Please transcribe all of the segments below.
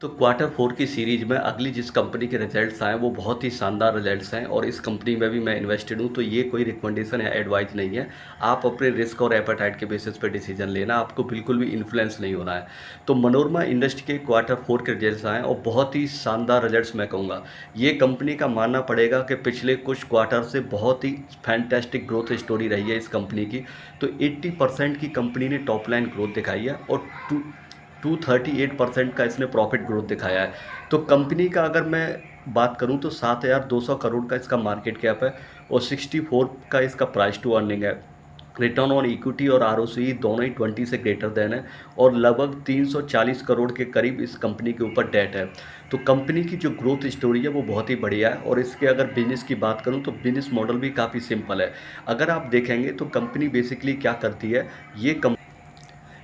तो क्वार्टर 4 की सीरीज़ में अगली जिस कंपनी के रिजल्ट्स आए वो बहुत ही शानदार रिजल्ट्स हैं और इस कंपनी में भी मैं इन्वेस्टेड हूँ। तो ये कोई रिकमेंडेशन या एडवाइस नहीं है। आप अपने रिस्क और एपेटाइट के बेसिस पे डिसीजन लेना, आपको बिल्कुल भी इन्फ्लुएंस नहीं होना है। तो मनोरमा इंडस्ट्री के क्वार्टर 4 के रिजल्ट्स आए और बहुत ही शानदार रिजल्ट्स मैं कहूँगा। ये कंपनी का मानना पड़ेगा कि पिछले कुछ क्वार्टर से बहुत ही फैंटास्टिक ग्रोथ स्टोरी रही है इस कंपनी की। तो 80% की कंपनी ने टॉप लाइन ग्रोथ दिखाई है और 238% का इसने प्रॉफिट ग्रोथ दिखाया है। तो कंपनी का अगर मैं बात करूं तो 7,200 करोड़ का इसका मार्केट कैप है और 64 का इसका प्राइस टू अर्निंग है। रिटर्न ऑन इक्विटी और आरओसी दोनों ही 20 से ग्रेटर देन है और लगभग 340 करोड़ के करीब इस कंपनी के ऊपर डेट है। तो कंपनी की जो ग्रोथ स्टोरी है वो बहुत ही बढ़िया है और इसके अगर बिजनेस की बात करूं तो बिजनेस मॉडल भी काफ़ी सिंपल है। अगर आप देखेंगे तो कंपनी बेसिकली क्या करती है, ये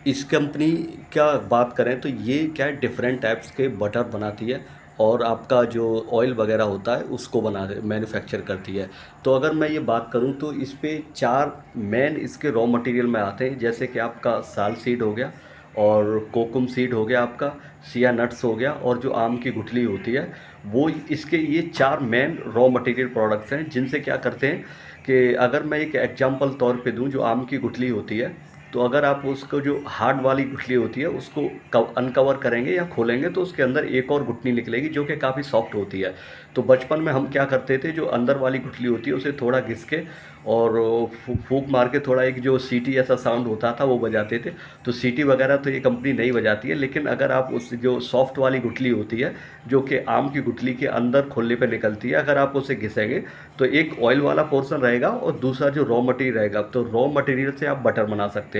इस कंपनी क्या बात करें तो ये क्या है, डिफरेंट टाइप्स के बटर बनाती है और आपका जो ऑयल वगैरह होता है उसको मैन्युफैक्चर करती है। तो अगर मैं ये बात करूं तो इस पे 4 मेन इसके रॉ मटेरियल में आते हैं, जैसे कि आपका साल सीड हो गया और कोकुम सीड हो गया, आपका सिया नट्स हो गया और जो आम की गुठली होती है वो इसके ये 4 मेन रॉ मटेरियल प्रोडक्ट्स हैं जिनसे क्या करते हैं कि अगर मैं एक एग्जांपल तौर पे दूं, जो आम की गुठली होती है तो अगर आप उसको जो हार्ड वाली गुठली होती है उसको अनकवर करेंगे या खोलेंगे तो उसके अंदर एक और गुठली निकलेगी जो कि काफ़ी सॉफ्ट होती है। तो बचपन में हम क्या करते थे, जो अंदर वाली गुठली होती है उसे थोड़ा घिस के और फूंक मार के थोड़ा एक जो सीटी ऐसा साउंड होता था वो बजाते थे। तो सीटी वगैरह तो ये कंपनी नहीं बजाती है, लेकिन अगर आप उस जो सॉफ्ट वाली गुठली होती है जो कि आम की गुठली के अंदर खोलने पे निकलती है, अगर आप उसे घिसेंगे तो एक ऑयल वाला पोर्शन रहेगा और दूसरा जो रॉ मटेरियल रहेगा, तो रॉ मटेरियल से आप बटर बना सकते हैं।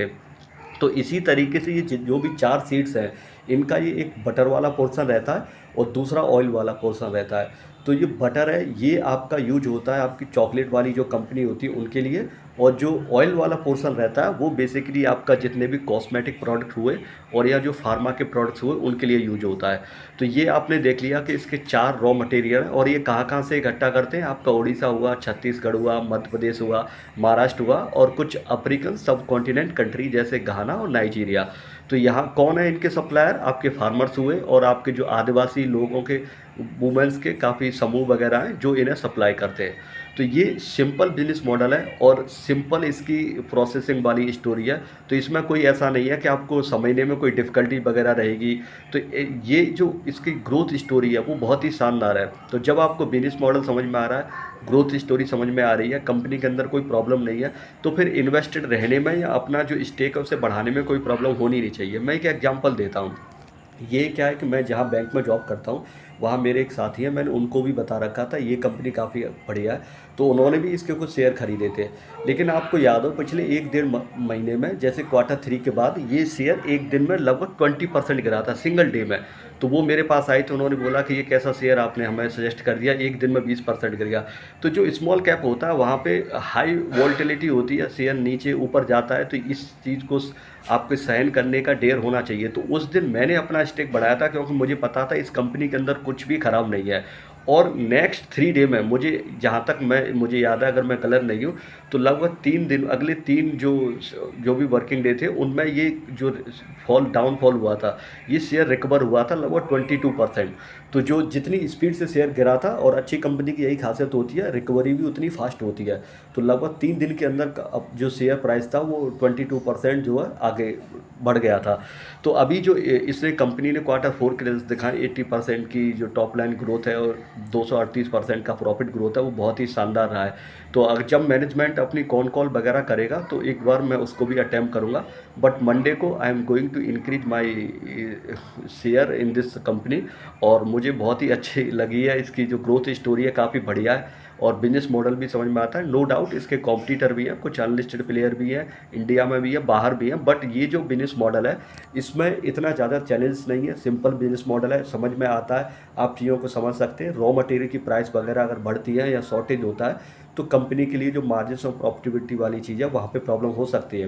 तो इसी तरीके से ये जो भी 4 सीड्स हैं इनका ये एक बटर वाला पोर्शन रहता है और दूसरा ऑयल वाला पोर्शन रहता है। तो ये बटर है, ये आपका यूज होता है आपकी चॉकलेट वाली जो कंपनी होती है उनके लिए, और जो ऑयल वाला पोर्शन रहता है वो बेसिकली आपका जितने भी कॉस्मेटिक प्रोडक्ट हुए और या जो फार्मा के प्रोडक्ट्स हुए उनके लिए यूज होता है। तो ये आपने देख लिया कि इसके 4 रॉ मटेरियल हैं और ये कहाँ कहाँ से इकट्ठा करते हैं। आपका उड़ीसा हुआ, छत्तीसगढ़ हुआ, मध्य प्रदेश हुआ, महाराष्ट्र हुआ और कुछ अफ्रीकन सब कॉन्टिनेंट कंट्री जैसे घाना और नाइजीरिया। तो यहाँ कौन है इनके सप्लायर? आपके फार्मर्स हुए और आपके जो आदिवासी लोगों के, वुमेंस के काफ़ी समूह वगैरह हैं जो इन्हें सप्लाई करते हैं। तो ये सिंपल बिजनेस मॉडल है और सिंपल इसकी प्रोसेसिंग वाली स्टोरी है। तो इसमें कोई ऐसा नहीं है कि आपको समझने में कोई डिफ़िकल्टी वगैरह रहेगी। तो ये जो इसकी ग्रोथ स्टोरी है वो बहुत ही शानदार है। तो जब आपको बिजनेस मॉडल समझ में आ रहा है, ग्रोथ स्टोरी समझ में आ रही है, कंपनी के अंदर कोई प्रॉब्लम नहीं है, तो फिर इन्वेस्टेड रहने में या अपना जो स्टेक है उसे बढ़ाने में कोई प्रॉब्लम होनी नहीं चाहिए। मैं एक एग्जांपल देता हूँ। ये क्या है कि मैं जहाँ बैंक में जॉब करता हूँ वहाँ मेरे एक साथी हैं, मैंने उनको भी बता रखा था ये कंपनी काफ़ी बढ़िया है, तो उन्होंने भी इसके कुछ शेयर खरीदे थे। लेकिन आपको याद हो पिछले 1 डेढ़ महीने में, जैसे क्वार्टर 3 के बाद ये शेयर एक दिन में लगभग 20% गिरा था, सिंगल डे में। तो वो मेरे पास आए थे, उन्होंने बोला कि ये कैसा शेयर आपने हमें सजेस्ट कर दिया, एक दिन में 20% गिर गया। तो जो स्मॉल कैप होता है वहाँ पे हाई वॉल्टिलिटी होती है, शेयर नीचे ऊपर जाता है, तो इस चीज़ को आपके सहन करने का डेयर होना चाहिए। तो उस दिन मैंने अपना स्टेक बढ़ाया था क्योंकि मुझे पता था इस कंपनी के अंदर कुछ भी खराब नहीं है। और नेक्स्ट 3 डे में मुझे जहाँ तक मुझे याद है, अगर मैं गलत नहीं हूँ, तो लगभग 3 दिन, अगले 3 जो जो भी वर्किंग डे थे उनमें ये जो डाउनफॉल हुआ था, ये शेयर रिकवर हुआ था लगभग 22%। तो जो जितनी स्पीड से शेयर गिरा था, और अच्छी कंपनी की यही खासियत होती है, रिकवरी भी उतनी फास्ट होती है। तो लगभग 3 दिन के अंदर अब जो शेयर प्राइस था वो 22% जो है आगे बढ़ गया था। तो अभी जो इसने कंपनी ने क्वार्टर 4 के रिजल्ट दिखाए, 80% की जो टॉप लाइन ग्रोथ है और 238% का प्रॉफिट ग्रोथ है, वो बहुत ही शानदार रहा है। तो अगर जब मैनेजमेंट अपनी कॉन कॉल वगैरह करेगा तो एक बार मैं उसको भी अटैम्प्ट करूँगा। बट मंडे को I am going to increase my share in this company, और मुझे बहुत ही अच्छी लगी है इसकी जो ग्रोथ स्टोरी है, काफ़ी बढ़िया है और बिजनेस मॉडल भी समझ में आता है। नो डाउट इसके कॉम्पिटिटर भी हैं, कुछ अनलिस्टेड प्लेयर भी हैं, इंडिया में भी है, बाहर भी हैं, बट ये जो बिजनेस मॉडल है इसमें इतना ज़्यादा चैलेंज नहीं है, सिंपल बिजनेस मॉडल है, समझ में आता है, आप चीज़ों को समझ सकते हैं। रॉ मटेरियल की प्राइस वगैरह अगर बढ़ती है या शॉर्टेज होता है तो कंपनी के लिए जो मार्जिन और प्रॉफिटेबिलिटी वाली चीज़ है वहाँ पे प्रॉब्लम हो सकती है।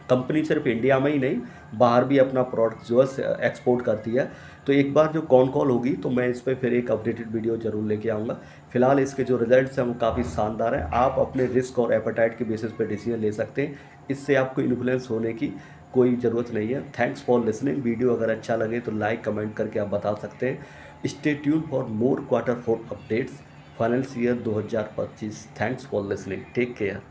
कंपनी सिर्फ इंडिया में ही नहीं, बाहर भी अपना प्रोडक्ट जो है एक्सपोर्ट करती है। तो एक बार जो कॉन कॉल होगी तो मैं इस पर फिर एक अपडेटेड वीडियो जरूर लेके आऊँगा। फिलहाल इसके जो रिजल्ट्स हैं वो काफ़ी शानदार हैं, आप अपने रिस्क और एपेटाइट के बेसिस पे डिसीजन ले सकते हैं, इससे आपको इन्फ्लुएंस होने की कोई ज़रूरत नहीं है। Thanks for listening. वीडियो अगर अच्छा लगे तो लाइक कमेंट करके आप बता सकते हैं। Stay tune for more quarter 4 updates finance year 2025। Thanks for listening. Take care.